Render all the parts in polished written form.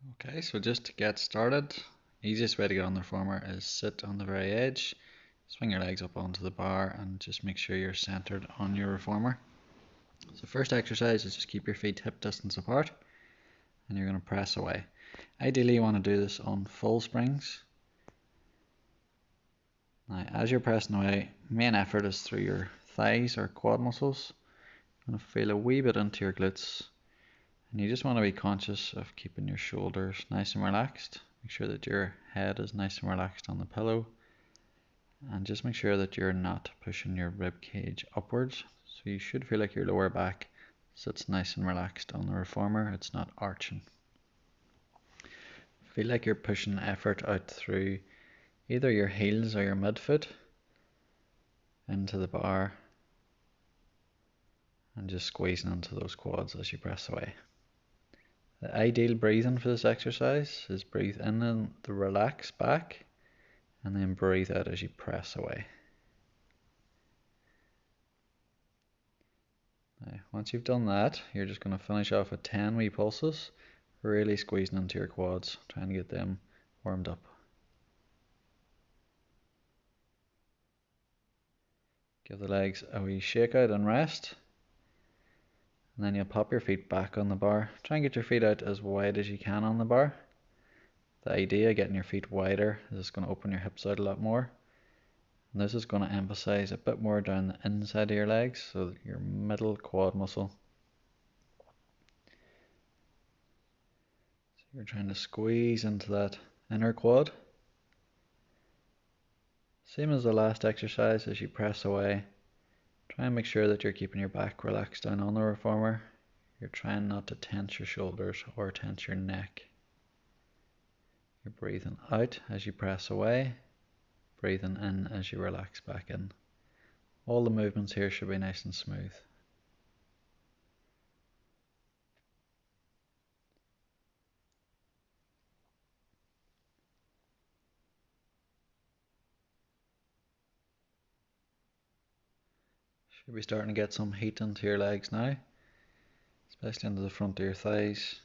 Okay, so just to get started, easiest way to get on the reformer is sit on the very edge, swing your legs up onto the bar and just make sure you're centered on your reformer. So first exercise is just keep your feet hip distance apart and you're going to press away. Ideally you want to do this on full springs. Now as you're pressing away, main effort is through your thighs or quad muscles. You're going to feel a wee bit into your glutes. And you just want to be conscious of keeping your shoulders nice and relaxed. Make sure that your head is nice and relaxed on the pillow. And just make sure that you're not pushing your rib cage upwards. So you should feel like your lower back sits nice and relaxed on the reformer. It's not arching. Feel like you're pushing effort out through either your heels or your midfoot into the bar. And just squeezing into those quads as you press away. The ideal breathing for this exercise is breathe in the relax back and then breathe out as you press away. Now, once you've done that, you're just going to finish off with 10 wee pulses, really squeezing into your quads, trying to get them warmed up. Give the legs a wee shake out and rest. And then you'll pop your feet back on the bar. Try and get your feet out as wide as you can on the bar. The idea of getting your feet wider is it's going to open your hips out a lot more. And this is going to emphasize a bit more down the inside of your legs, so that your middle quad muscle. So you're trying to squeeze into that inner quad. Same as the last exercise, as you press away, try and make sure that you're keeping your back relaxed down on the reformer. You're trying not to tense your shoulders or tense your neck. You're breathing out as you press away, breathing in as you relax back in. All the movements here should be nice and smooth. Should be starting to get some heat into your legs now, especially into the front of your thighs.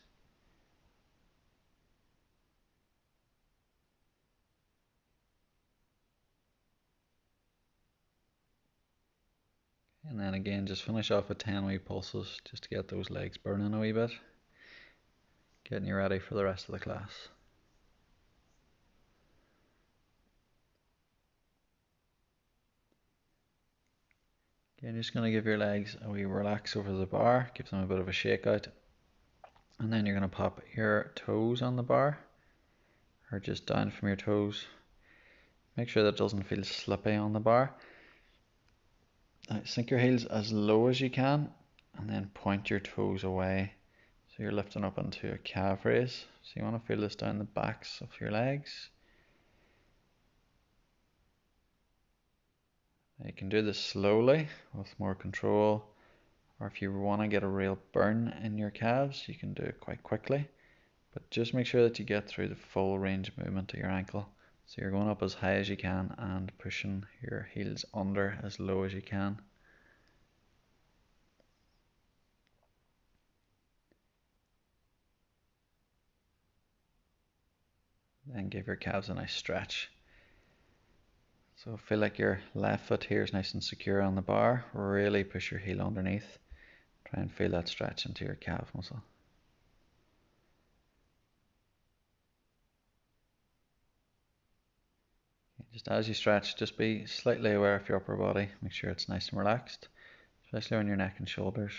And then again, just finish off with 10 wee pulses just to get those legs burning a wee bit, getting you ready for the rest of the class. Again, just going to give your legs a wee relax over the bar, give them a bit of a shake out, and then you're going to pop your toes on the bar, or just down from your toes. Make sure that it doesn't feel slippy on the bar. Now, sink your heels as low as you can, and then point your toes away. So you're lifting up into a calf raise. So you want to feel this down the backs of your legs. You can do this slowly with more control, or if you want to get a real burn in your calves, you can do it quite quickly. But just make sure that you get through the full range of movement of your ankle. So you're going up as high as you can and pushing your heels under as low as you can. Then give your calves a nice stretch. So feel like your left foot here is nice and secure on the bar. Really push your heel underneath. Try and feel that stretch into your calf muscle. Just as you stretch, just be slightly aware of your upper body. Make sure it's nice and relaxed, especially on your neck and shoulders.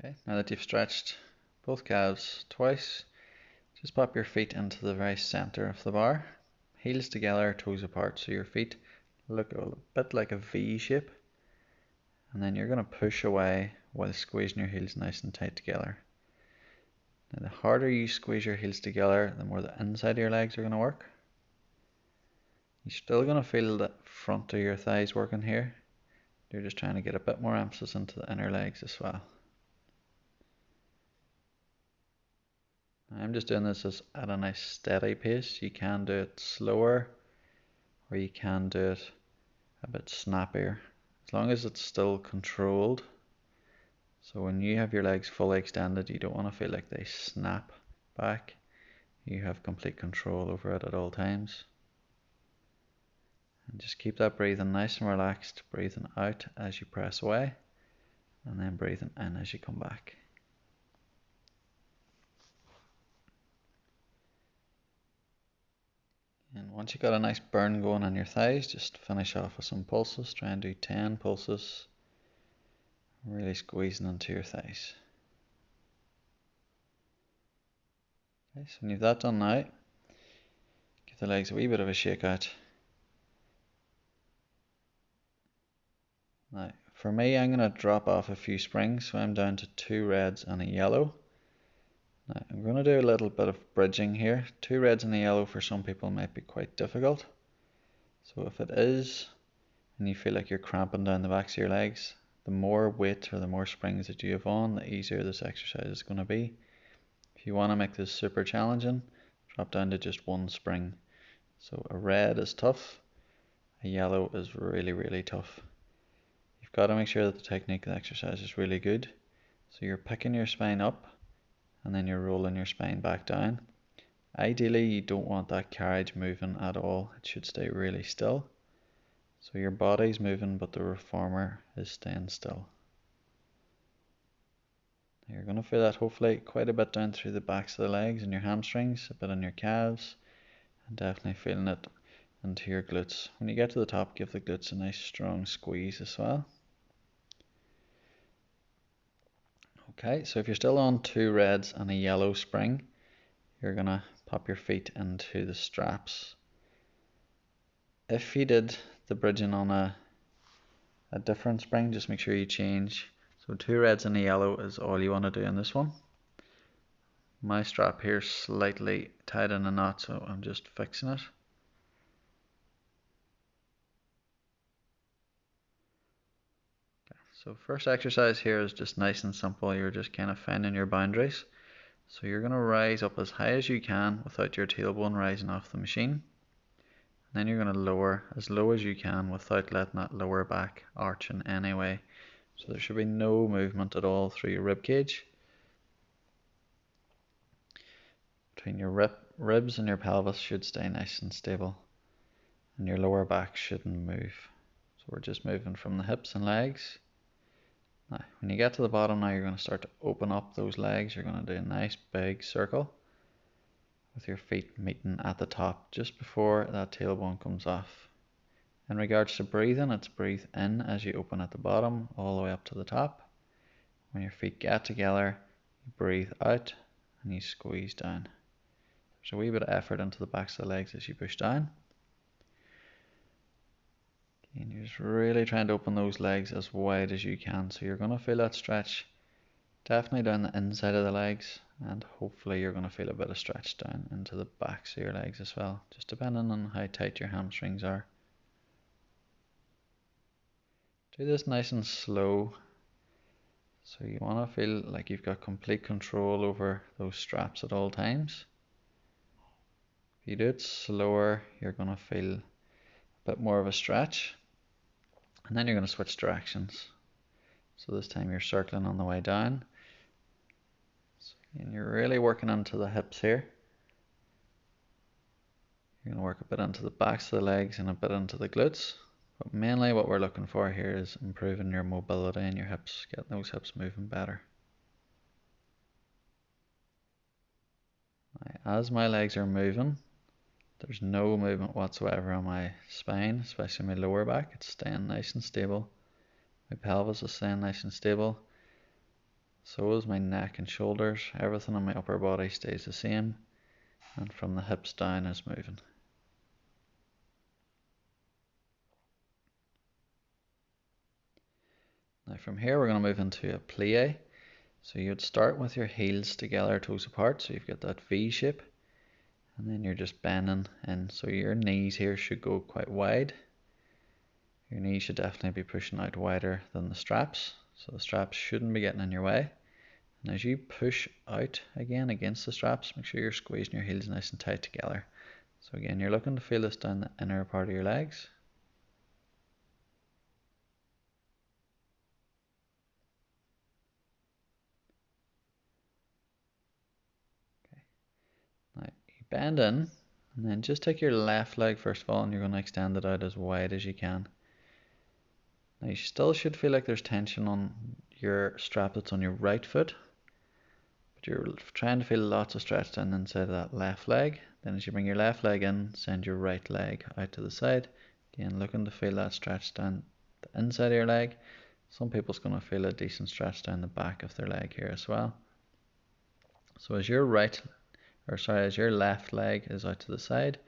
Okay, now that you've stretched both calves twice, just pop your feet into the very center of the bar. Heels together, toes apart, so your feet look a bit like a V shape. And then you're going to push away while squeezing your heels nice and tight together. Now the harder you squeeze your heels together, the more the inside of your legs are going to work. You're still going to feel the front of your thighs working here, You're just trying to get a bit more emphasis into the inner legs as well. I'm just doing this at a nice steady pace. You can do it slower or you can do it a bit snappier, as long as it's still controlled. So when you have your legs fully extended, you don't want to feel like they snap back. You have complete control over it at all times. And just keep that breathing nice and relaxed, breathing out as you press away, and then breathing in as you come back. And once you've got a nice burn going on your thighs, just finish off with some pulses. Try and do 10 pulses, really squeezing into your thighs. Okay, so when you've that done now, give the legs a wee bit of a shake out. Now, for me, I'm going to drop off a few springs, so I'm down to 2 reds and a yellow. Now, I'm going to do a little bit of bridging here. 2 reds and a yellow for some people might be quite difficult. So if it is, and you feel like you're cramping down the backs of your legs, the more weight or the more springs that you have on, the easier this exercise is going to be. If you want to make this super challenging, drop down to just 1 spring. So a red is tough, a yellow is really, really tough. You've got to make sure that the technique of the exercise is really good. So you're picking your spine up and then you're rolling your spine back down. Ideally, you don't want that carriage moving at all. It should stay really still. So your body's moving, but the reformer is staying still. You're going to feel that hopefully quite a bit down through the backs of the legs and your hamstrings, a bit on your calves, and definitely feeling it into your glutes. When you get to the top, give the glutes a nice strong squeeze as well. Okay, so if you're still on 2 reds and a yellow spring, you're going to pop your feet into the straps. If you did the bridging on a different spring, just make sure you change. So 2 reds and a yellow is all you want to do in this one. My strap here is slightly tied in a knot, so I'm just fixing it. Okay, so first exercise here is just nice and simple. You're just kind of finding your boundaries. So you're going to rise up as high as you can without your tailbone rising off the machine. And then you're going to lower as low as you can without letting that lower back arch in any way. So there should be no movement at all through your rib cage. Between your ribs and your pelvis should stay nice and stable. And your lower back shouldn't move. So we're just moving from the hips and legs. Now, when you get to the bottom now, you're going to start to open up those legs. You're going to do a nice big circle with your feet meeting at the top just before that tailbone comes off. In regards to breathing, it's breathe in as you open at the bottom all the way up to the top. When your feet get together, you breathe out and you squeeze down. There's a wee bit of effort into the backs of the legs as you push down. And you're just really trying to open those legs as wide as you can. So you're going to feel that stretch definitely down the inside of the legs, and hopefully you're going to feel a bit of stretch down into the backs of your legs as well, just depending on how tight your hamstrings are. Do this nice and slow. So you want to feel like you've got complete control over those straps at all times. If you do it slower, you're going to feel a bit more of a stretch. And then you're going to switch directions. So this time you're circling on the way down. And you're really working into the hips here. You're going to work a bit into the backs of the legs and a bit into the glutes. But mainly what we're looking for here is improving your mobility in your hips, getting those hips moving better. Now, as my legs are moving, there's no movement whatsoever on my spine, especially my lower back. It's staying nice and stable. My pelvis is staying nice and stable. So is my neck and shoulders. Everything on my upper body stays the same. And from the hips down is moving. Now from here we're going to move into a plie. So you'd start with your heels together, toes apart. So you've got that V shape. And then you're just bending in. So your knees here should go quite wide. Your knees should definitely be pushing out wider than the straps, so the straps shouldn't be getting in your way. And as you push out again against the straps, make sure you're squeezing your heels nice and tight together. So again, you're looking to feel this down the inner part of your legs. Okay. Now you bend in, and then just take your left leg first of all, and you're going to extend it out as wide as you can. Now you still should feel like there's tension on your strap that's on your right foot, but you're trying to feel lots of stretch down the inside of that left leg. Then as you bring your left leg in, send your right leg out to the side. Again, looking to feel that stretch down the inside of your leg. Some people's going to feel a decent stretch down the back of their leg here as well. So as your as your left leg is out to the side,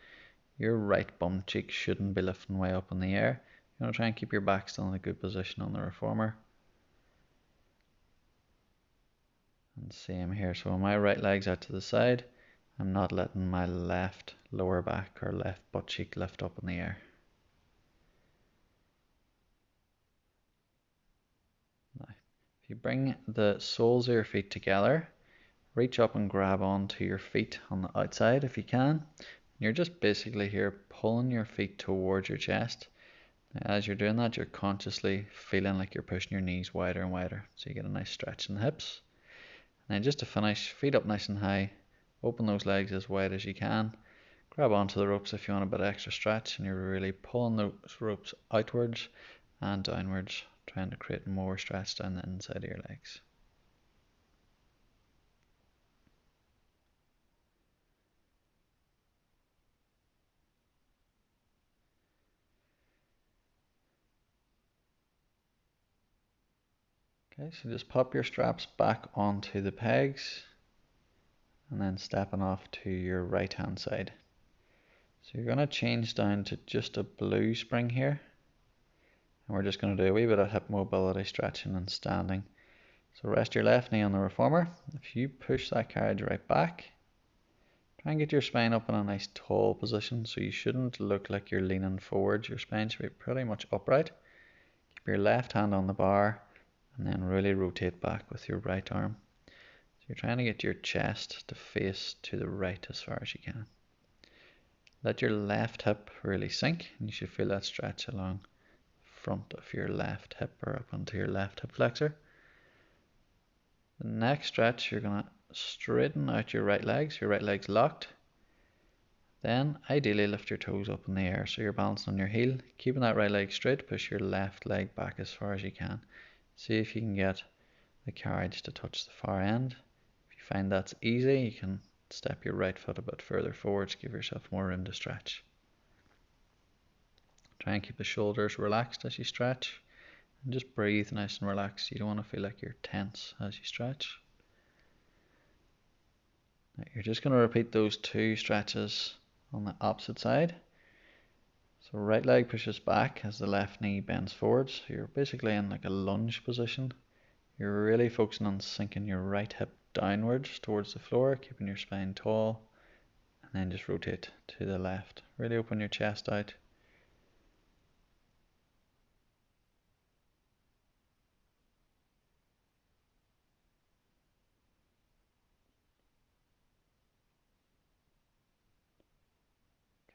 your right bum cheek shouldn't be lifting way up in the air. You want to try and keep your back still in a good position on the reformer. And same here, so when my right leg's out to the side, I'm not letting my left lower back or left butt cheek lift up in the air. Now, if you bring the soles of your feet together, reach up and grab onto your feet on the outside if you can. You're just basically here pulling your feet towards your chest. Now, as you're doing that, you're consciously feeling like you're pushing your knees wider and wider, so you get a nice stretch in the hips. And then just to finish, feet up nice and high, open those legs as wide as you can, grab onto the ropes if you want a bit of extra stretch, and you're really pulling those ropes outwards and downwards, trying to create more stretch down the inside of your legs. Okay, so just pop your straps back onto the pegs and then stepping off to your right hand side. So you're going to change down to just a blue spring here, and we're just going to do a wee bit of hip mobility stretching and standing. So rest your left knee on the reformer. If you push that carriage right back, try and get your spine up in a nice tall position, so you shouldn't look like you're leaning forward. Your spine should be pretty much upright. Keep your left hand on the bar and then really rotate back with your right arm. So you're trying to get your chest to face to the right as far as you can. Let your left hip really sink, and you should feel that stretch along the front of your left hip or up onto your left hip flexor. The next stretch, you're going to straighten out your right legs. Your right leg's locked. Then ideally lift your toes up in the air so you're balancing on your heel. Keeping that right leg straight, push your left leg back as far as you can. See if you can get the carriage to touch the far end. If you find that's easy, you can step your right foot a bit further forwards, give yourself more room to stretch. Try and keep the shoulders relaxed as you stretch, and just breathe nice and relaxed. You don't want to feel like you're tense as you stretch. Now you're just going to repeat those two stretches on the opposite side. So right leg pushes back as the left knee bends forwards. So you're basically in like a lunge position. You're really focusing on sinking your right hip downwards towards the floor, keeping your spine tall, and then just rotate to the left. Really open your chest out.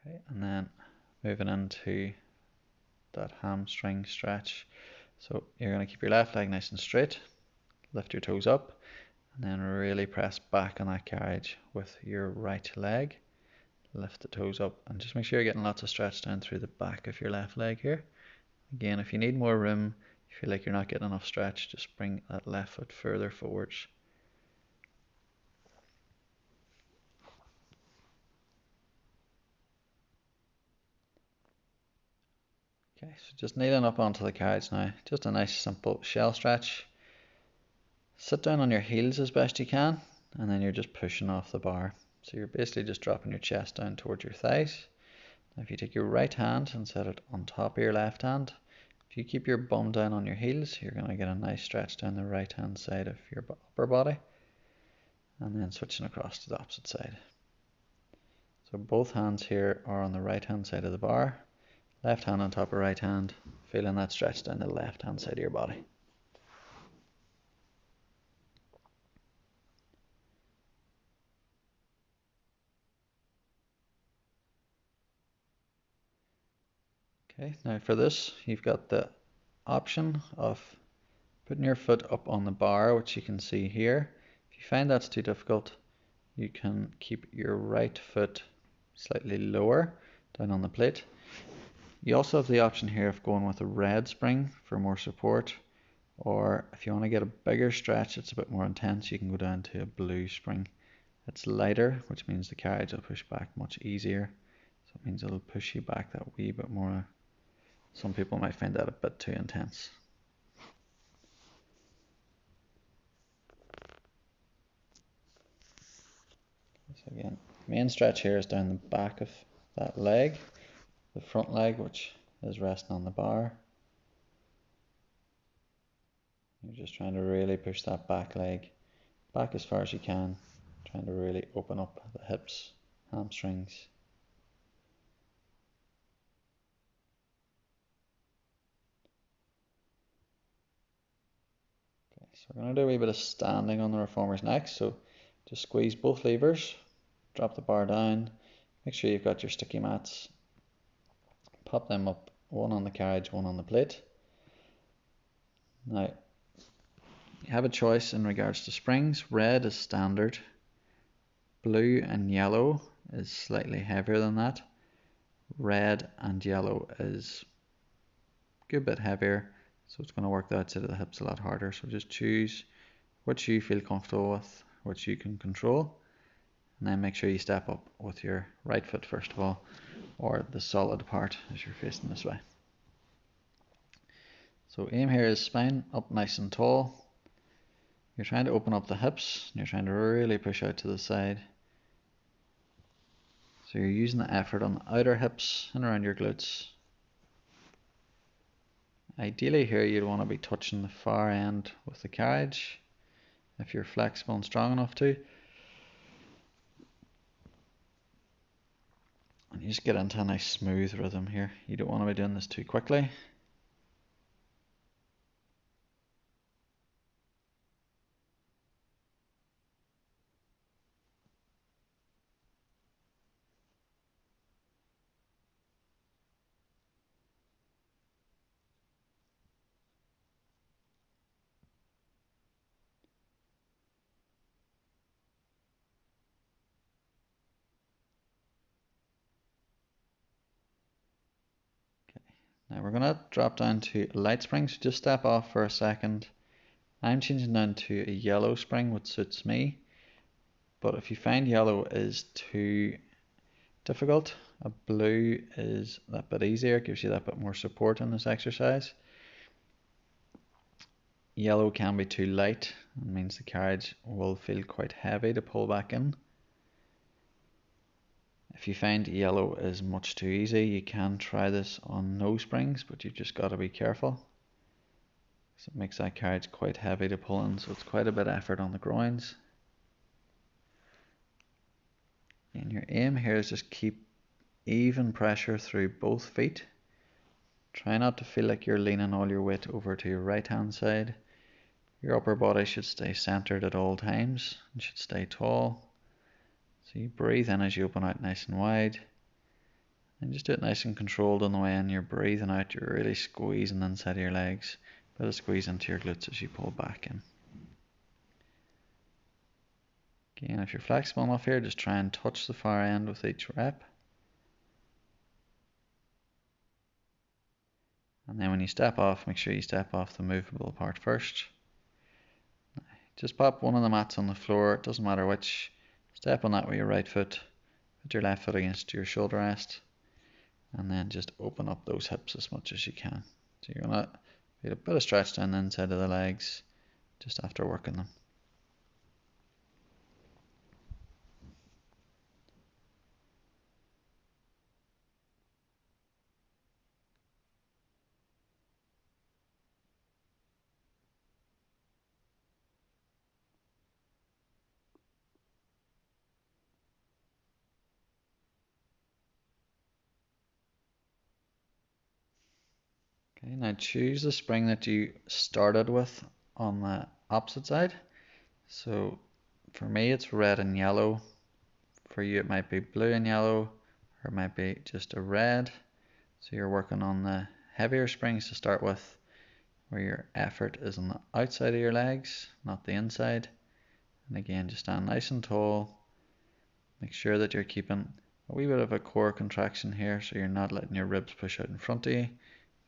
Okay, and then moving into that hamstring stretch. So you're going to keep your left leg nice and straight, lift your toes up, and then really press back on that carriage with your right leg. Lift the toes up and just make sure you're getting lots of stretch down through the back of your left leg here. Again, if you need more room, you feel like you're not getting enough stretch, just bring that left foot further forwards. Okay, so just kneeling up onto the carriage now. Just a nice simple shell stretch. Sit down on your heels as best you can, and then you're just pushing off the bar. So you're basically just dropping your chest down towards your thighs. Now if you take your right hand and set it on top of your left hand, if you keep your bum down on your heels, you're going to get a nice stretch down the right hand side of your upper body, and then switching across to the opposite side. So both hands here are on the right hand side of the bar. Left hand on top of right hand, feeling that stretch down the left hand side of your body. Okay, now for this, you've got the option of putting your foot up on the bar, which you can see here. If you find that's too difficult, you can keep your right foot slightly lower down on the plate. You also have the option here of going with a red spring for more support, or if you want to get a bigger stretch, it's a bit more intense, you can go down to a blue spring. It's lighter, which means the carriage will push back much easier. So it means it'll push you back that wee bit more. Some people might find that a bit too intense. So again, main stretch here is down the back of that leg, the front leg, which is resting on the bar. You're just trying to really push that back leg back as far as you can, trying to really open up the hips, hamstrings. Okay, so we're going to do a wee bit of standing on the reformers next. So just squeeze both levers, drop the bar down, make sure you've got your sticky mats, pop them up, one on the carriage, one on the plate. Now, you have a choice in regards to springs. Red is standard, blue and yellow is slightly heavier than that. Red and yellow is a good bit heavier, so it's going to work the outside of the hips a lot harder. So just choose which you feel comfortable with, which you can control, and then make sure you step up with your right foot first of all, or the solid part as you're facing this way. So aim here is spine up nice and tall. You're trying to open up the hips, and you're trying to really push out to the side. So you're using the effort on the outer hips and around your glutes. Ideally here you'd want to be touching the far end with the carriage if you're flexible and strong enough to. And you just get into a nice smooth rhythm here. You don't want to be doing this too quickly. Now we're going to drop down to light spring, so just step off for a second. I'm changing down to a yellow spring, which suits me. But if you find yellow is too difficult, a blue is that bit easier, gives you that bit more support in this exercise. Yellow can be too light, it means the carriage will feel quite heavy to pull back in. If you find yellow is much too easy, you can try this on no springs, but you've just got to be careful. So it makes that carriage quite heavy to pull in, so it's quite a bit of effort on the groins. And your aim here is just keep even pressure through both feet. Try not to feel like you're leaning all your weight over to your right hand side. Your upper body should stay centered at all times and should stay tall. So you breathe in as you open out nice and wide. And just do it nice and controlled on the way in. You're breathing out, you're really squeezing inside of your legs. Bit of squeeze into your glutes as you pull back in. Again, if you're flexible enough here, just try and touch the far end with each rep. And then when you step off, make sure you step off the movable part first. Just pop one of the mats on the floor, it doesn't matter which. Step on that with your right foot, put your left foot against your shoulder rest, and then just open up those hips as much as you can. So you're going to get a bit of stretch down the inside of the legs just after working them. Okay, now choose the spring that you started with on the opposite side. So for me it's red and yellow. For you it might be blue and yellow, or it might be just a red. So you're working on the heavier springs to start with, where your effort is on the outside of your legs, not the inside. And again, just stand nice and tall. Make sure that you're keeping a wee bit of a core contraction here, so you're not letting your ribs push out in front of you.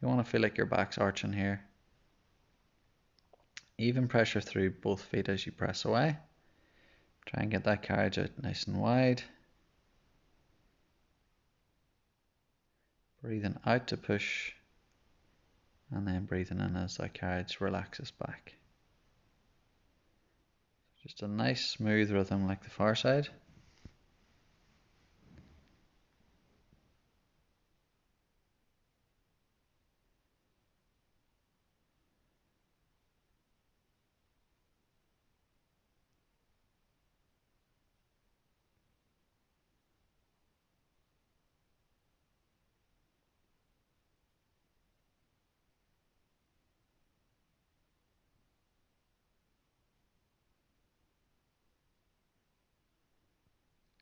You want to feel like your back's arching here. Even pressure through both feet as you press away. Try and get that carriage out nice and wide. Breathing out to push, and then breathing in as that carriage relaxes back. Just a nice smooth rhythm like the far side.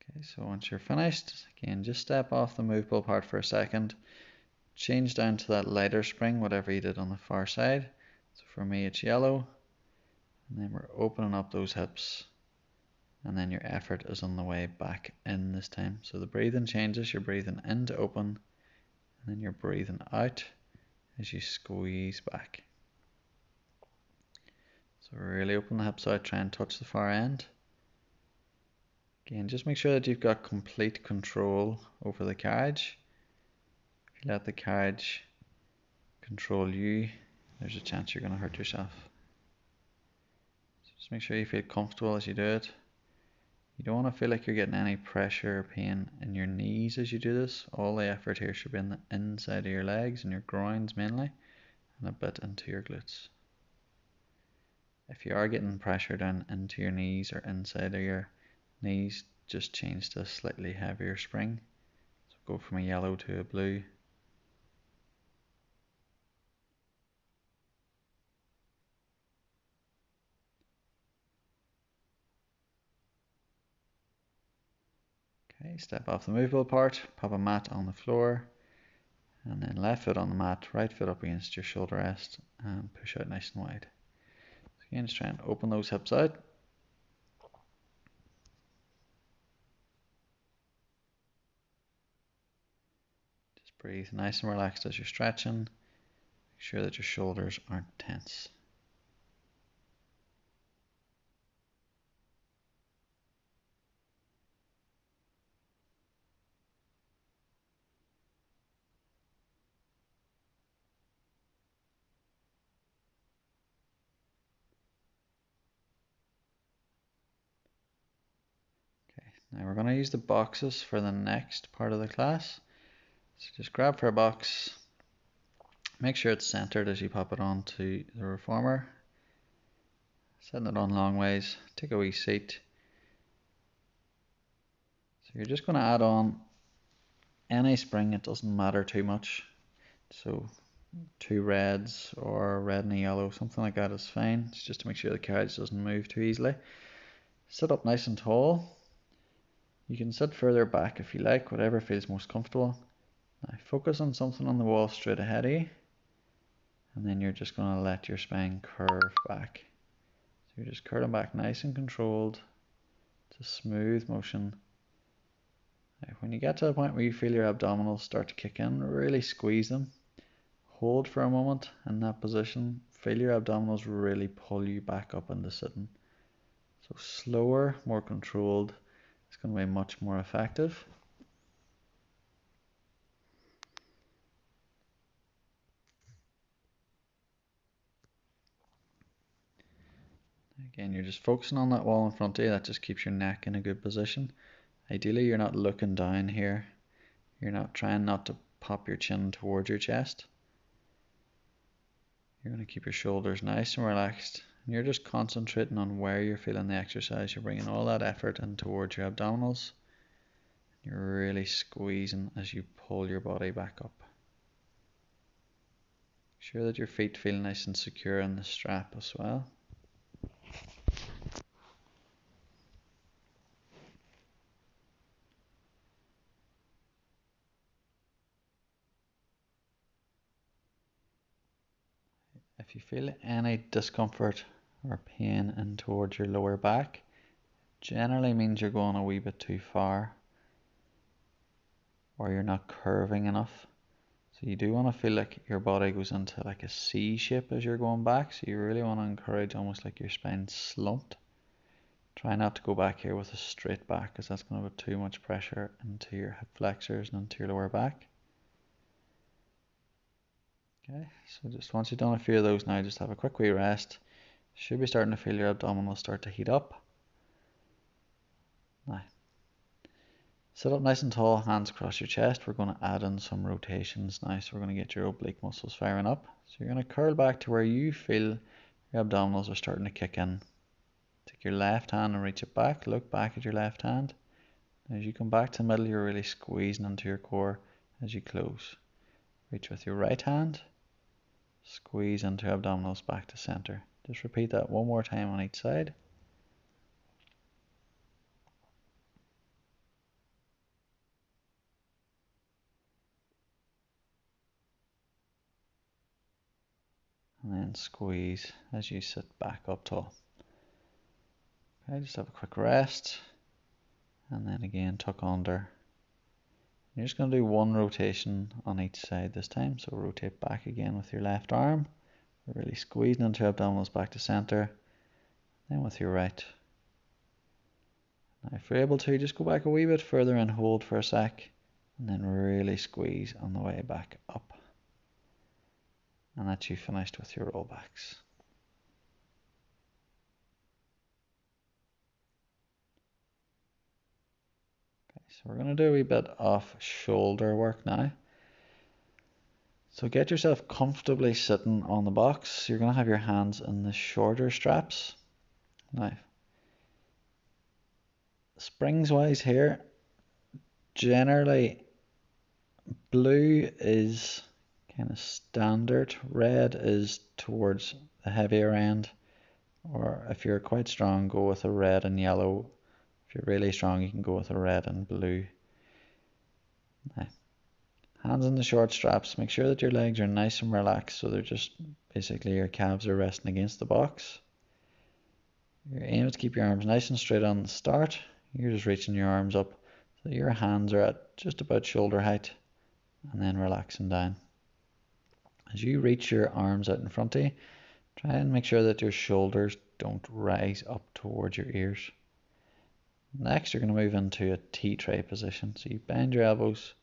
Okay, so once you're finished, again, just step off the movable part for a second. Change down to that lighter spring, whatever you did on the far side. So for me, it's yellow. And then we're opening up those hips. And then your effort is on the way back in this time. So the breathing changes. You're breathing in to open, and then you're breathing out as you squeeze back. So really open the hips out, try and touch the far end. Again, just make sure that you've got complete control over the carriage. If you let the carriage control you, there's a chance you're going to hurt yourself. So just make sure you feel comfortable as you do it. You don't want to feel like you're getting any pressure or pain in your knees as you do this. All the effort here should be in the inside of your legs and your groins mainly, and a bit into your glutes. If you are getting pressure down into your knees or inside of your knees, just change to a slightly heavier spring. So go from a yellow to a blue. Okay, step off the movable part, pop a mat on the floor, and then left foot on the mat, right foot up against your shoulder rest, and push out nice and wide. So again, just try and open those hips out. Just breathe nice and relaxed as you're stretching. Make sure that your shoulders aren't tense. Okay, now we're going to use the boxes for the next part of the class. So just grab for a box. Make sure it's centered as you pop it onto the reformer. Setting it on long ways. Take a wee seat. So you're just going to add on any spring, it doesn't matter too much. So 2 reds or red and a yellow, something like that is fine. It's just to make sure the carriage doesn't move too easily. Sit up nice and tall. You can sit further back if you like, whatever feels most comfortable. Now focus on something on the wall straight ahead of you, and then you're just going to let your spine curve back. So you're just curling back nice and controlled. It's a smooth motion. Now, when you get to the point where you feel your abdominals start to kick in, really squeeze them. Hold for a moment in that position. Feel your abdominals really pull you back up into sitting. So slower, more controlled. It's going to be much more effective. Again, you're just focusing on that wall in front of you. That just keeps your neck in a good position. Ideally, you're not looking down here. You're not trying not to pop your chin towards your chest. You're going to keep your shoulders nice and relaxed. And you're just concentrating on where you're feeling the exercise. You're bringing all that effort in towards your abdominals. You're really squeezing as you pull your body back up. sure that your feet feel nice and secure in the strap as well. If you feel any discomfort or pain in towards your lower back, generally means you're going a wee bit too far or you're not curving enough. So you do want to feel like your body goes into like a C shape as you're going back. So you really want to encourage almost like your spine slumped. Try not to go back here with a straight back because that's going to put too much pressure into your hip flexors and into your lower back. Okay, so just once you've done a few of those now, just have a quick wee rest. Should be starting to feel your abdominals start to heat up. Now, sit up nice and tall, hands across your chest. We're going to add in some rotations now, so we're going to get your oblique muscles firing up. So you're going to curl back to where you feel your abdominals are starting to kick in. Take your left hand and reach it back. Look back at your left hand. As you come back to the middle, you're really squeezing into your core as you close. Reach with your right hand. Squeeze into your abdominals back to center. Just repeat that one more time on each side. And then squeeze as you sit back up tall. Okay, just have a quick rest. And then again, tuck under. You're just going to do one rotation on each side this time. So rotate back again with your left arm. Really squeezing into your abdominals back to center. Then with your right. Now if you're able to, just go back a wee bit further and hold for a sec. And then really squeeze on the way back up. And that's you finished with your rollbacks. Okay, so we're going to do a wee bit of shoulder work now. So get yourself comfortably sitting on the box. You're going to have your hands in the shorter straps. Now, springs wise here, generally blue is kind of standard, red is towards the heavier end, or if you're quite strong, go with a red and yellow. If you're really strong, you can go with a red and blue. Now, hands in the short straps. Make sure that your legs are nice and relaxed, so they're just basically your calves are resting against the box. Your aim is to keep your arms nice and straight on the start. You're just reaching your arms up so your hands are at just about shoulder height, and then relaxing down. As you reach your arms out in front of you, try and make sure that your shoulders don't rise up towards your ears. Next, you're going to move into a T-tray position. So you bend your elbows,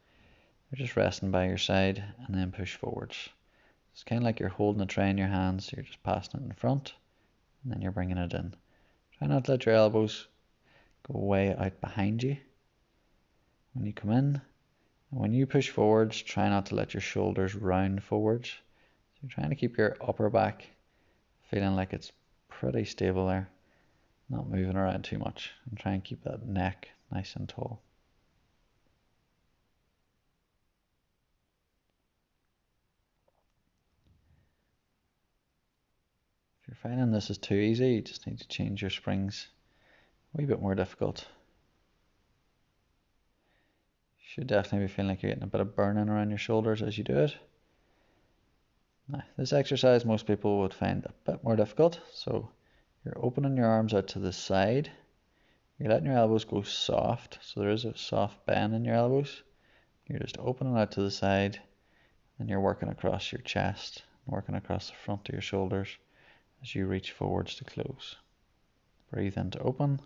you're just resting by your side, and then push forwards. It's kind of like you're holding a tray in your hands, you're just passing it in front, and then you're bringing it in. Try not to let your elbows go way out behind you when you come in. And when you push forwards, try not to let your shoulders round forwards. So you're trying to keep your upper back feeling like it's pretty stable there, not moving around too much, and try and keep that neck nice and tall. If you're finding this is too easy, you just need to change your springs a wee bit more difficult. You should definitely be feeling like you're getting a bit of burning around your shoulders as you do it. Now, this exercise most people would find a bit more difficult, so you're opening your arms out to the side. You're letting your elbows go soft, so there is a soft bend in your elbows. You're just opening out to the side, and you're working across your chest, working across the front of your shoulders as you reach forwards to close. Breathe in to open,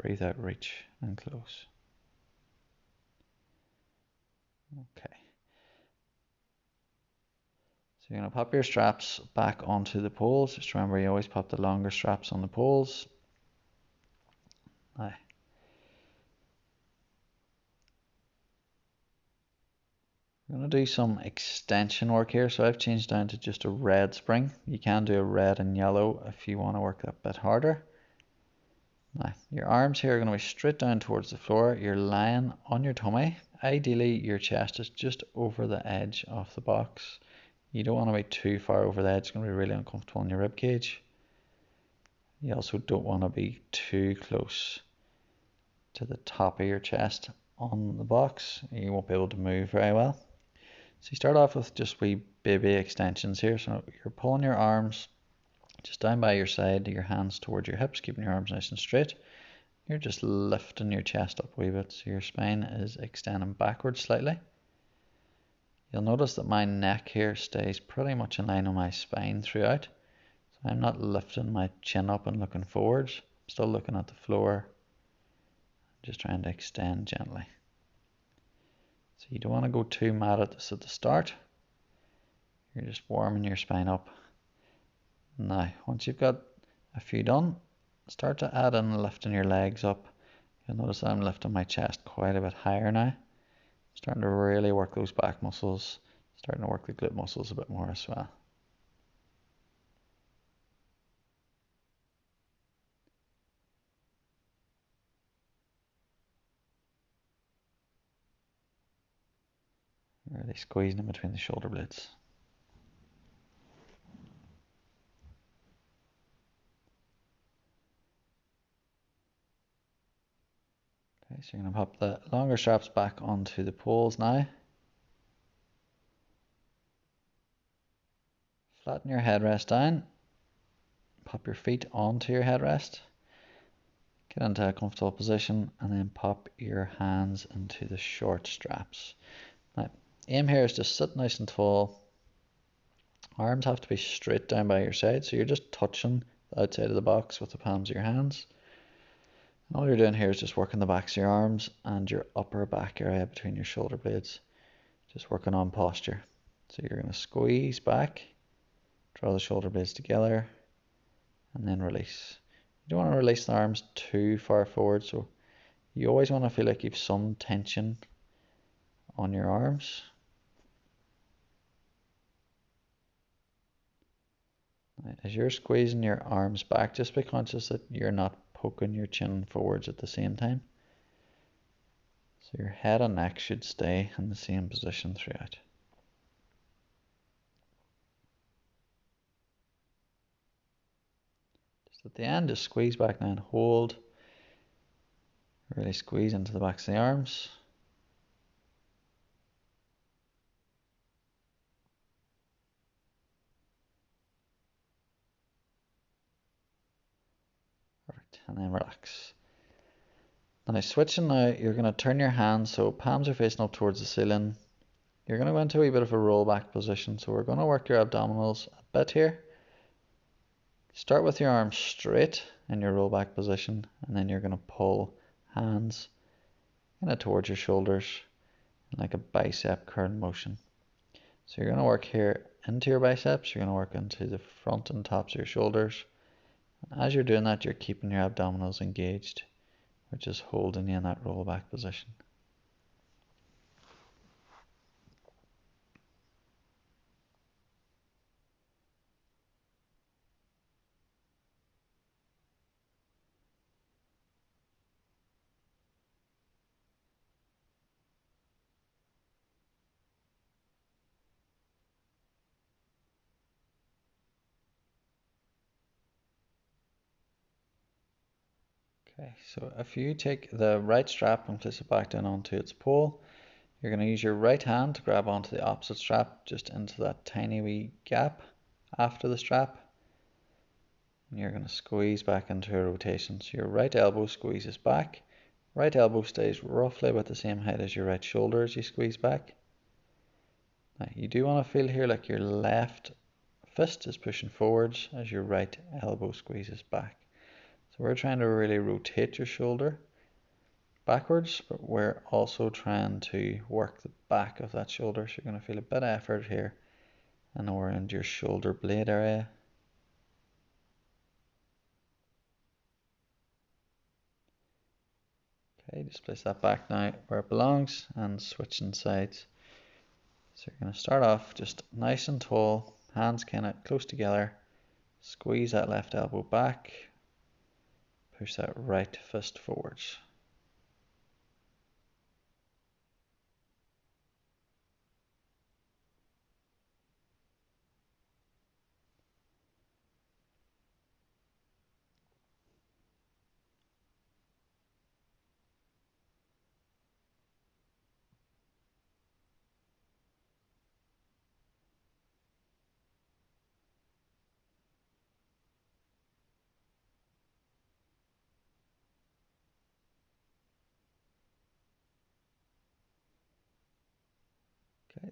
breathe out, reach and close. Okay. So you're going to pop your straps back onto the poles. Just remember, you always pop the longer straps on the poles. Now, we're going to do some extension work here. So I've changed down to just a red spring. You can do a red and yellow if you want to work that bit harder. Now, your arms here are going to be straight down towards the floor. You're lying on your tummy. Ideally, your chest is just over the edge of the box. You don't want to be too far over the edge, it's going to be really uncomfortable in your rib cage. You also don't want to be too close to the top of your chest on the box. You won't be able to move very well. So you start off with just wee baby extensions here. So you're pulling your arms just down by your side, your hands towards your hips, keeping your arms nice and straight. You're just lifting your chest up a wee bit, so your spine is extending backwards slightly. You'll notice that my neck here stays pretty much in line with my spine throughout. So I'm not lifting my chin up and looking forwards. I'm still looking at the floor, just trying to extend gently. So you don't want to go too mad at this at the start. You're just warming your spine up. Now, once you've got a few done, start to add in lifting your legs up. You'll notice that I'm lifting my chest quite a bit higher now. Starting to really work those back muscles, starting to work the glute muscles a bit more as well. Really squeezing in between the shoulder blades. Okay, so you're going to pop the longer straps back onto the poles now. Flatten your headrest down. Pop your feet onto your headrest. Get into a comfortable position and then pop your hands into the short straps. Now, aim here is to sit nice and tall. Arms have to be straight down by your side, so you're just touching the outside of the box with the palms of your hands. And all you're doing here is just working the backs of your arms and your upper back area between your shoulder blades. Just working on posture. So you're going to squeeze back, draw the shoulder blades together, and then release. You don't want to release the arms too far forward, so you always want to feel like you've some tension on your arms. As you're squeezing your arms back, just be conscious that you're not poking your chin forwards at the same time. So your head and neck should stay in the same position throughout. Just at the end, just squeeze back now and hold. Really squeeze into the backs of the arms. Perfect, and then relax. Now switching now, you're going to turn your hands so palms are facing up towards the ceiling. You're going to go into a wee bit of a roll back position, so we're going to work your abdominals a bit here. Start with your arms straight in your roll back position, and then you're going to pull hands kind of towards your shoulders like a bicep curl motion. So you're going to work here into your biceps, you're going to work into the front and tops of your shoulders. And as you're doing that, you're keeping your abdominals engaged, which is holding you in that roll back position. Okay, so if you take the right strap and place it back down onto its pole, you're going to use your right hand to grab onto the opposite strap just into that tiny wee gap after the strap. And you're going to squeeze back into a rotation. So your right elbow squeezes back. Right elbow stays roughly about the same height as your right shoulder as you squeeze back. Now you do want to feel here like your left fist is pushing forwards as your right elbow squeezes back. So we're trying to really rotate your shoulder backwards, but we're also trying to work the back of that shoulder. So you're going to feel a bit of effort here and around your shoulder blade area. Okay, just place that back now where it belongs and switching sides. So you're going to start off just nice and tall, hands kind of close together, squeeze that left elbow back, push that right fist forwards.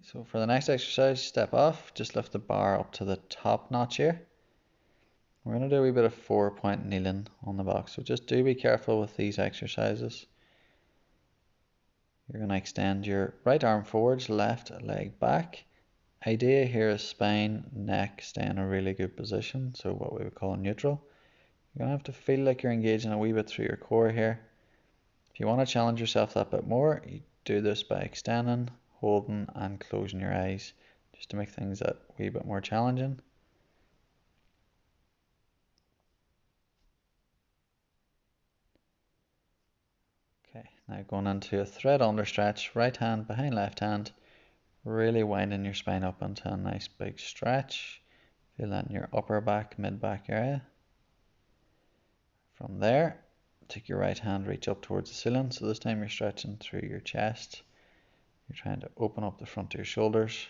So for the next exercise, step off, just lift the bar up to the top notch here. We're going to do a wee bit of 4-point kneeling on the box, so just do be careful with these exercises. You're going to extend your right arm forwards, left leg back. Idea here is spine, neck stay in a really good position, so what we would call neutral. You're going to have to feel like you're engaging a wee bit through your core here. If you want to challenge yourself that bit more, you do this by extending, holding and closing your eyes just to make things that wee bit more challenging. Okay, now going into a thread under stretch, right hand behind left hand, really winding your spine up into a nice big stretch. Feel that in your upper back, mid back area. From there, take your right hand, reach up towards the ceiling. So this time you're stretching through your chest. You're trying to open up the front of your shoulders.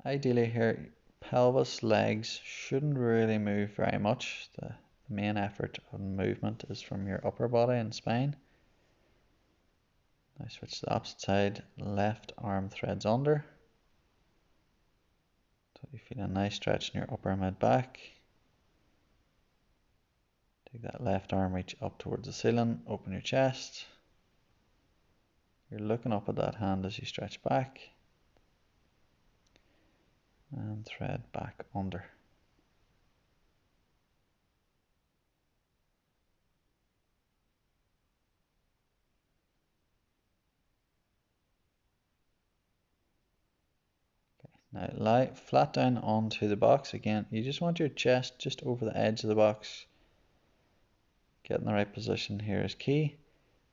Ideally here, pelvis, legs shouldn't really move very much. The main effort of movement is from your upper body and spine. Now switch to the opposite side, left arm threads under. So you feel a nice stretch in your upper mid back. Take that left arm, reach up towards the ceiling, open your chest. You're looking up at that hand as you stretch back. And thread back under. Now lie flat down onto the box again. You just want your chest just over the edge of the box. Getting the right position here is key.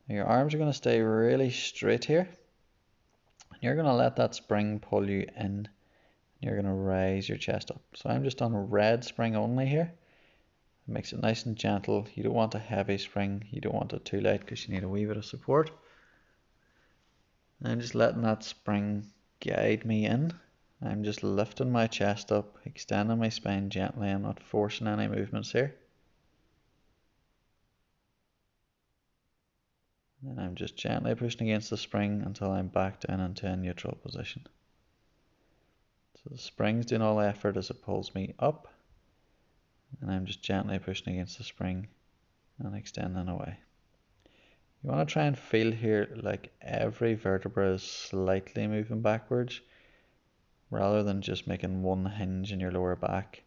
Now your arms are going to stay really straight here. And you're going to let that spring pull you in. You're going to raise your chest up. So I'm just on a red spring only here. It makes it nice and gentle. You don't want a heavy spring. You don't want it too light because you need a wee bit of support. And I'm just letting that spring guide me in. I'm just lifting my chest up, extending my spine gently. I'm not forcing any movements here. And then I'm just gently pushing against the spring until I'm back down into a neutral position. So the spring's doing all the effort as it pulls me up. And I'm just gently pushing against the spring and extending away. You want to try and feel here like every vertebra is slightly moving backwards, rather than just making one hinge in your lower back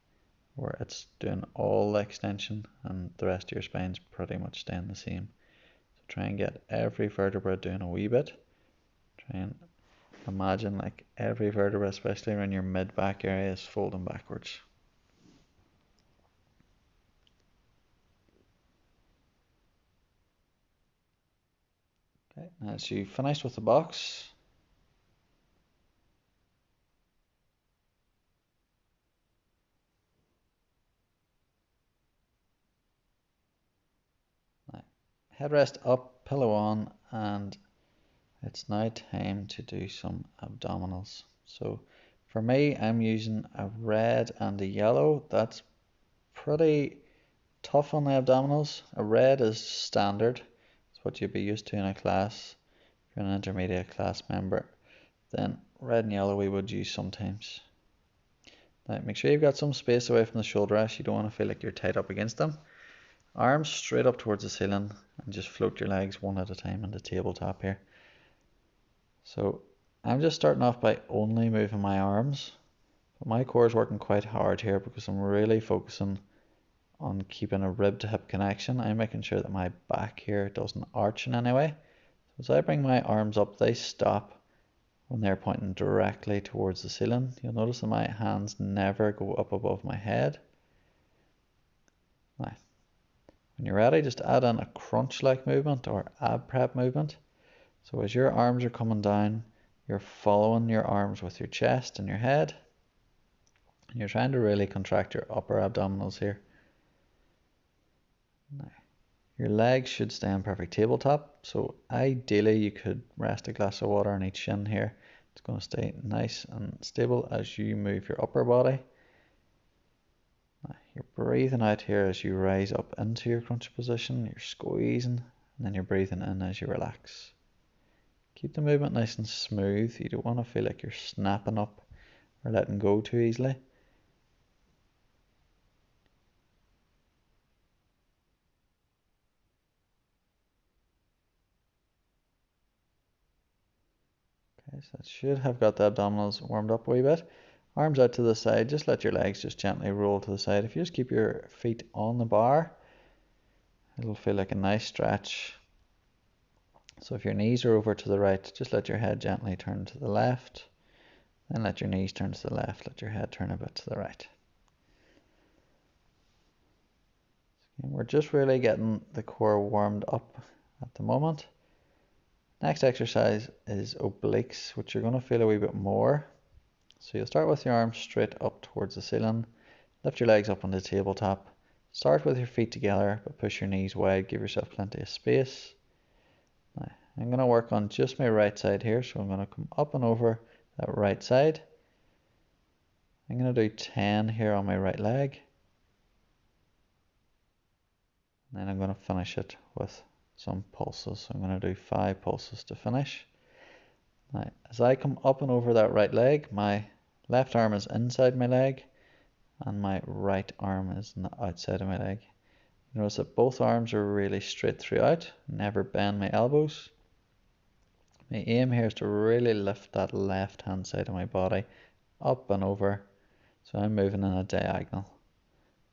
where it's doing all the extension and the rest of your spine's pretty much staying the same. So try and get every vertebra doing a wee bit. Try and imagine like every vertebra, especially around your mid back area, is folding backwards. Okay, now as you finish with the box, headrest up, pillow on, and it's now time to do some abdominals. So for me, I'm using a red and a yellow. That's pretty tough on the abdominals. A red is standard. It's what you'd be used to in a class. If you're an intermediate class member, then red and yellow we would use sometimes. Now make sure you've got some space away from the shoulder rest. You don't want to feel like you're tied up against them. Arms straight up towards the ceiling and just float your legs one at a time on the tabletop here. So I'm just starting off by only moving my arms, but my core is working quite hard here because I'm really focusing on keeping a rib to hip connection. I'm making sure that my back here doesn't arch in any way. So as I bring my arms up, they stop when they're pointing directly towards the ceiling. You'll notice that my hands never go up above my head. Now, when you're ready, just add in a crunch-like movement or ab prep movement. So as your arms are coming down, you're following your arms with your chest and your head. And you're trying to really contract your upper abdominals here. Now, your legs should stay on perfect tabletop. So ideally you could rest a glass of water on each shin here. It's going to stay nice and stable as you move your upper body. Now, you're breathing out here as you rise up into your crunch position. You're squeezing and then you're breathing in as you relax. Keep the movement nice and smooth. You don't want to feel like you're snapping up or letting go too easily. Okay, so that should have got the abdominals warmed up a wee bit. Arms out to the side, just let your legs just gently roll to the side. If you just keep your feet on the bar, it'll feel like a nice stretch. So if your knees are over to the right, just let your head gently turn to the left. Then let your knees turn to the left, let your head turn a bit to the right. And we're just really getting the core warmed up at the moment. Next exercise is obliques, which you're going to feel a wee bit more. So you'll start with your arms straight up towards the ceiling. Lift your legs up on the tabletop. Start with your feet together, but push your knees wide. Give yourself plenty of space. Now, I'm going to work on just my right side here. So I'm going to come up and over that right side. I'm going to do 10 here on my right leg. And then I'm going to finish it with some pulses. So I'm going to do 5 pulses to finish. Now, as I come up and over that right leg, my left arm is inside my leg and my right arm is on the outside of my leg. Notice that both arms are really straight throughout. Never bend my elbows. My aim here is to really lift that left hand side of my body up and over. So I'm moving in a diagonal.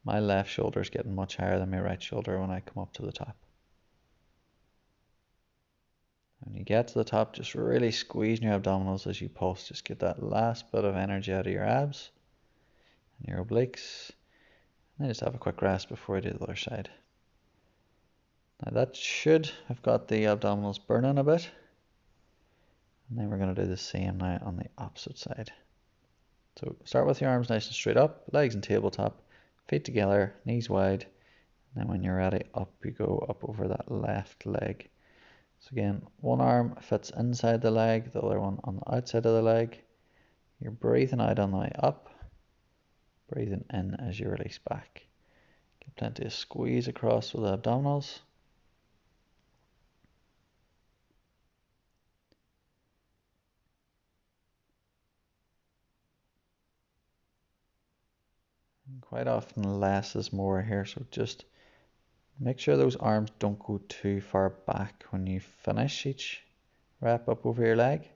My left shoulder is getting much higher than my right shoulder when I come up to the top. When you get to the top, just really squeeze your abdominals as you pulse. Just get that last bit of energy out of your abs and your obliques. And then just have a quick rest before I do the other side. Now that should have got the abdominals burning a bit. And then we're going to do the same now on the opposite side. So start with your arms nice and straight up, legs and tabletop, feet together, knees wide. And then when you're ready, up you go, up over that left leg. So again, one arm fits inside the leg, the other one on the outside of the leg. You're breathing out on the way up, breathing in as you release back. Get plenty of squeeze across with the abdominals. And quite often less is more here, so just make sure those arms don't go too far back when you finish each rep up over your leg.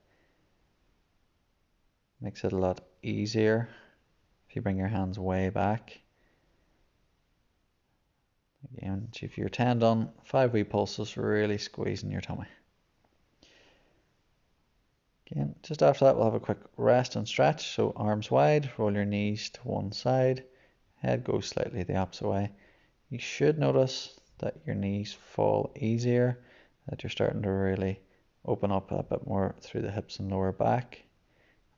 Makes it a lot easier if you bring your hands way back. Again, if your 10 done, 5 wee pulses, really squeezing your tummy. Again, just after that we'll have a quick rest and stretch. So arms wide, roll your knees to one side, head goes slightly the opposite way. You should notice that your knees fall easier, that you're starting to really open up a bit more through the hips and lower back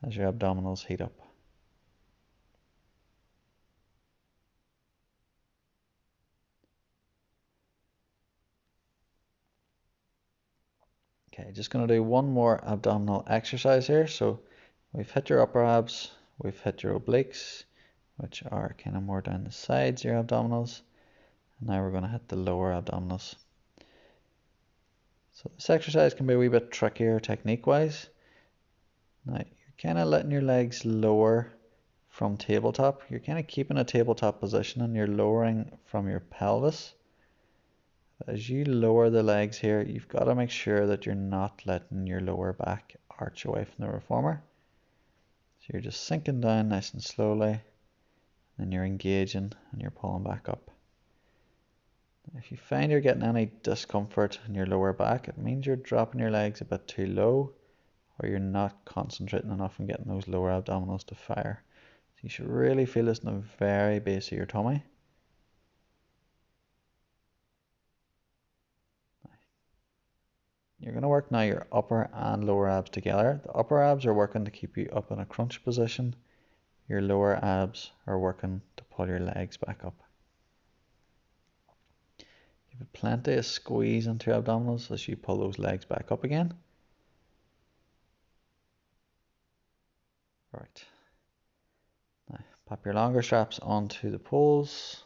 as your abdominals heat up. Okay, just going to do one more abdominal exercise here. So we've hit your upper abs, we've hit your obliques, which are kind of more down the sides of your abdominals. And now we're going to hit the lower abdominals. So this exercise can be a wee bit trickier technique-wise. Now you're kind of letting your legs lower from tabletop. You're kind of keeping a tabletop position and you're lowering from your pelvis. As you lower the legs here, you've got to make sure that you're not letting your lower back arch away from the reformer. So you're just sinking down nice and slowly, and you're engaging and you're pulling back up. If you find you're getting any discomfort in your lower back, it means you're dropping your legs a bit too low, or you're not concentrating enough on getting those lower abdominals to fire. So you should really feel this in the very base of your tummy. You're going to work now your upper and lower abs together. The upper abs are working to keep you up in a crunch position. Your lower abs are working to pull your legs back up. Give it plenty of squeeze into your abdominals as you pull those legs back up again. Right. Now pop your longer straps onto the poles.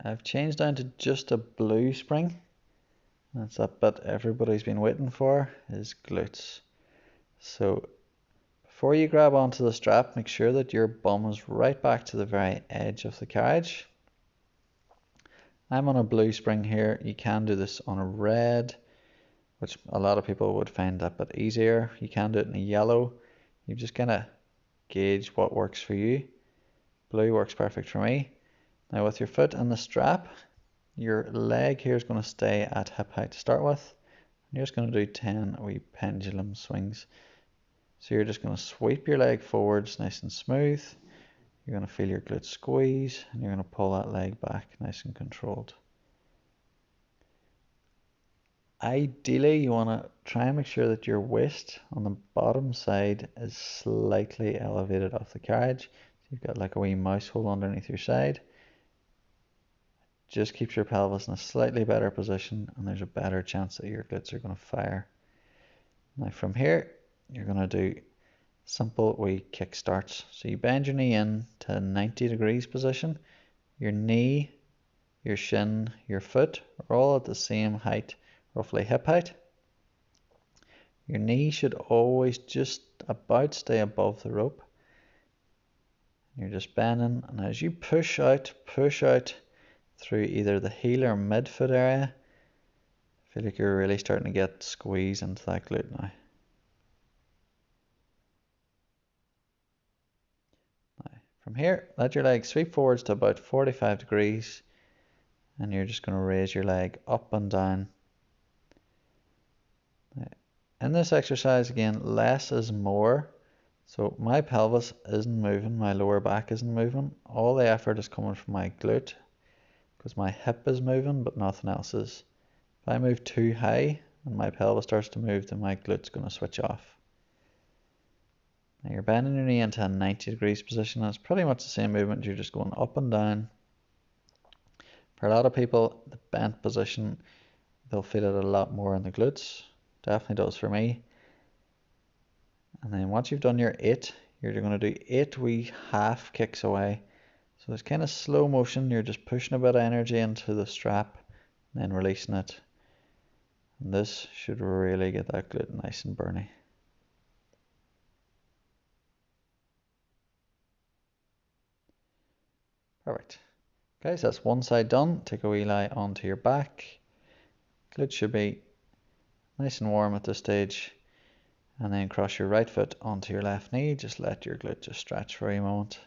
I've changed down to just a blue spring. That's that bit everybody's been waiting for, is glutes. So before you grab onto the strap, make sure that your bum is right back to the very edge of the carriage. I'm on a blue spring here. You can do this on a red, which a lot of people would find that bit easier. You can do it in a yellow. You just kind of gauge what works for you. Blue works perfect for me. Now with your foot and the strap, your leg here is going to stay at hip height to start with. You're just going to do 10 wee pendulum swings. So you're just going to sweep your leg forwards nice and smooth. You're going to feel your glutes squeeze and you're going to pull that leg back nice and controlled. Ideally, you want to try and make sure that your waist on the bottom side is slightly elevated off the carriage. So you've got like a wee mouse hole underneath your side. Just keeps your pelvis in a slightly better position and there's a better chance that your glutes are going to fire. Now from here, you're going to do simple wee kick starts. So you bend your knee in to 90 degrees position. Your knee, your shin, your foot are all at the same height, roughly hip height. Your knee should always just about stay above the rope. You're just bending, and as you push out through either the heel or midfoot area, I feel like you're really starting to get squeeze into that glute now. From here, let your leg sweep forwards to about 45 degrees, and you're just going to raise your leg up and down. In this exercise, again, less is more. So my pelvis isn't moving, my lower back isn't moving. All the effort is coming from my glute because my hip is moving, but nothing else is. If I move too high and my pelvis starts to move, then my glute's going to switch off. Now you're bending your knee into a 90 degrees position. It's pretty much the same movement. You're just going up and down. For a lot of people, the bent position, they'll feel it a lot more in the glutes. Definitely does for me. And then once you've done your 8, you're going to do 8 wee half kicks away. So it's kind of slow motion. You're just pushing a bit of energy into the strap and then releasing it. And this should really get that glute nice and burny. Perfect. Okay, so that's one side done. Take a wee lie onto your back. Glute should be nice and warm at this stage. And then cross your right foot onto your left knee. Just let your glute just stretch for a moment.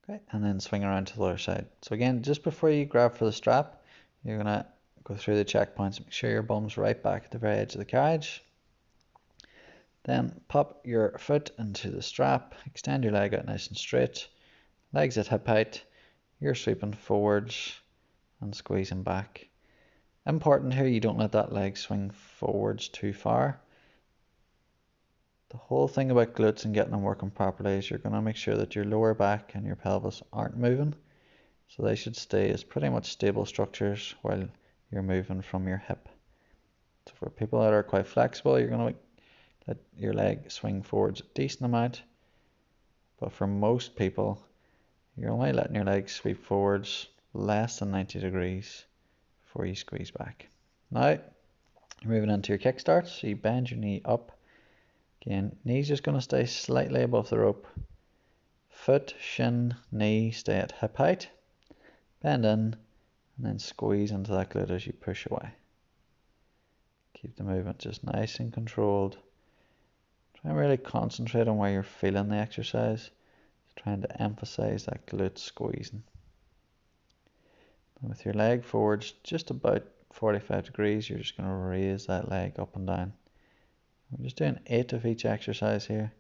Okay, and then swing around to the other side. So again, just before you grab for the strap, you're gonna go through the checkpoints, make sure your bum's right back at the very edge of the carriage. Then pop your foot into the strap, extend your leg out nice and straight, legs at hip height, you're sweeping forwards and squeezing back. Important here, you don't let that leg swing forwards too far. The whole thing about glutes and getting them working properly is you're going to make sure that your lower back and your pelvis aren't moving. So they should stay as pretty much stable structures while you're moving from your hip. So for people that are quite flexible, you're going to let your leg swing forwards a decent amount. But for most people, you're only letting your leg sweep forwards less than 90 degrees before you squeeze back. Now, you're moving into your kickstart. So you bend your knee up. Again, knee's just going to stay slightly above the rope. Foot, shin, knee stay at hip height. Bend in and then squeeze into that glute as you push away. Keep the movement just nice and controlled. Try and really concentrate on where you're feeling the exercise. Trying to emphasize that glute squeezing. And with your leg forwards just about 45 degrees, you're just going to raise that leg up and down. I'm just doing 8 of each exercise here.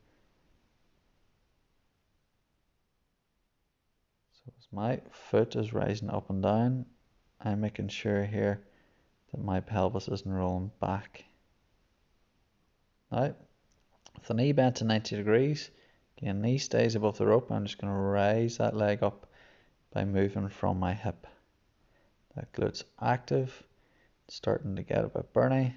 So as my foot is rising up and down, I'm making sure here that my pelvis isn't rolling back. Now, with the knee bent to 90 degrees, again, knee stays above the rope. I'm just going to raise that leg up by moving from my hip. That glute's active, starting to get a bit burny.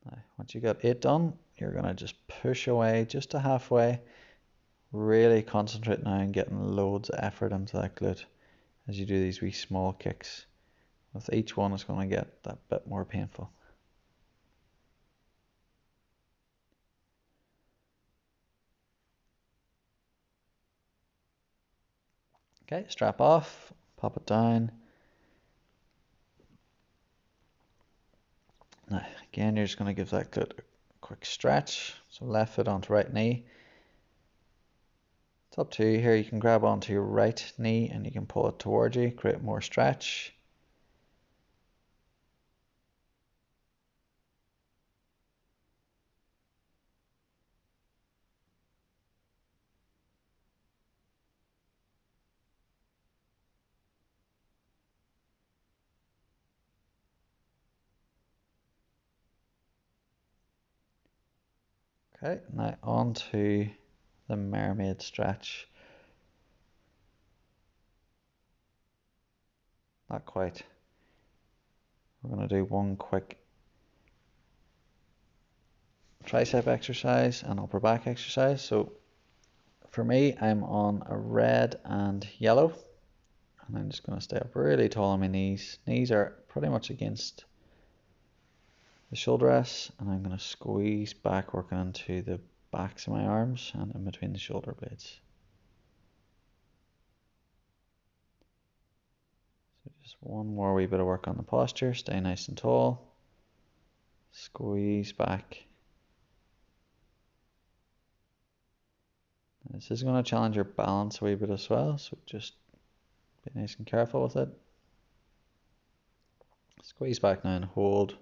Now, once you got 8 done, you're going to just push away just to halfway. Really concentrate now on getting loads of effort into that glute as you do these wee small kicks. With each one, it's going to get that bit more painful. Okay, strap off, pop it down. Now, again, you're just going to give that glute a quick stretch. So left foot onto right knee. It's up to you here. You can grab onto your right knee and you can pull it towards you, create more stretch. Okay, now on to the mermaid stretch. Not quite. We're going to do one quick tricep exercise and upper back exercise. So for me, I'm on a red and yellow. And I'm just going to stay up really tall on my knees. Knees are pretty much against the shoulder rests, and I'm going to squeeze back, working into the backs of my arms and in between the shoulder blades. So just one more wee bit of work on the posture. Stay nice and tall. Squeeze back. This is going to challenge your balance a wee bit as well, so just be nice and careful with it. Squeeze back now and hold.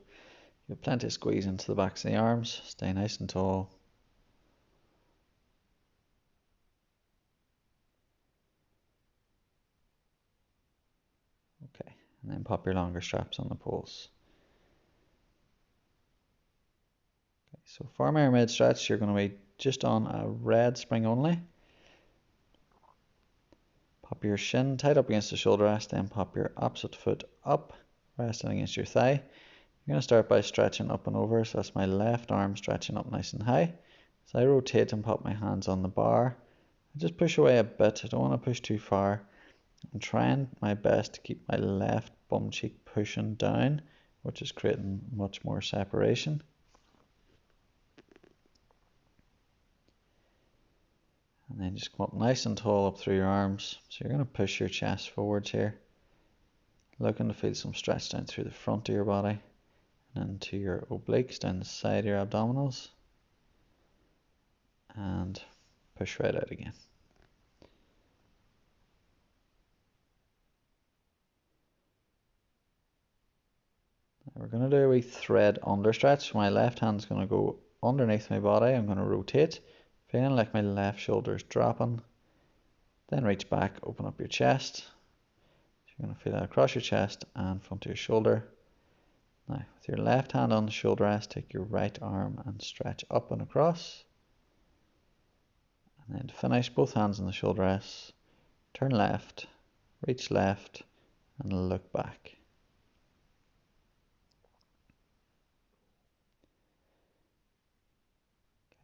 You have plenty of squeeze into the backs of the arms. Stay nice and tall. Okay, and then pop your longer straps on the poles. Okay, so for Mermaid stretch, you're going to be just on a red spring only. Pop your shin tight up against the shoulder rest, then pop your opposite foot up, resting against your thigh. You're going to start by stretching up and over, so that's my left arm stretching up nice and high. So I rotate and pop my hands on the bar. I just push away a bit, I don't want to push too far. I'm trying my best to keep my left bum cheek pushing down, which is creating much more separation. And then just come up nice and tall up through your arms. So you're going to push your chest forwards here. Looking to feel some stretch down through the front of your body and into your obliques, down the side of your abdominals. And push right out again. Now we're going to do a wee thread under stretch. My left hand's going to go underneath my body. I'm going to rotate, feeling like my left shoulder's dropping. Then reach back, open up your chest. So you're going to feel that across your chest and front of your shoulder. Now, with your left hand on the shoulder rest, take your right arm and stretch up and across. And then to finish, both hands on the shoulder rest. Turn left, reach left, and look back.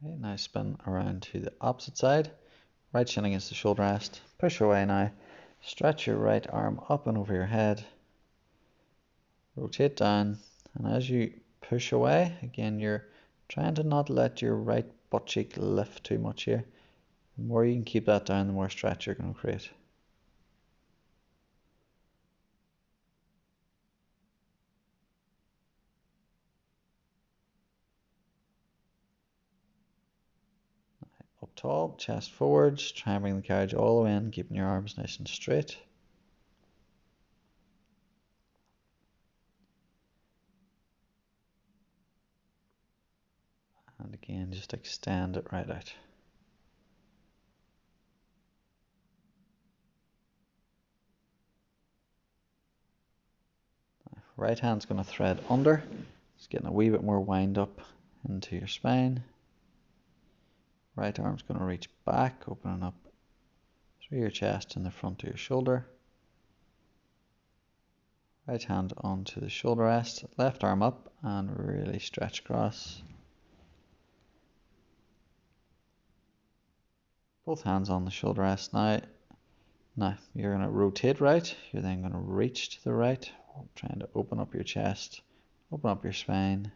Okay, now spin around to the opposite side. Right shin against the shoulder rest. Push away now. Stretch your right arm up and over your head. Rotate down. And as you push away, again, you're trying to not let your right butt cheek lift too much here. The more you can keep that down, the more stretch you're going to create. Up tall, chest forwards, try and bring the carriage all the way in, keeping your arms nice and straight. And again, just extend it right out. Right hand's going to thread under, just getting a wee bit more wind up into your spine. Right arm's going to reach back, opening up through your chest and the front of your shoulder. Right hand onto the shoulder rest, left arm up and really stretch across. Both hands on the shoulder rest now. Now you're going to rotate right, you're then going to reach to the right, trying to open up your chest, open up your spine.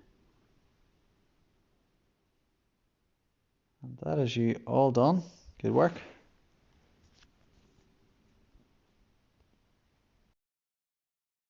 And that is you all done. Good work.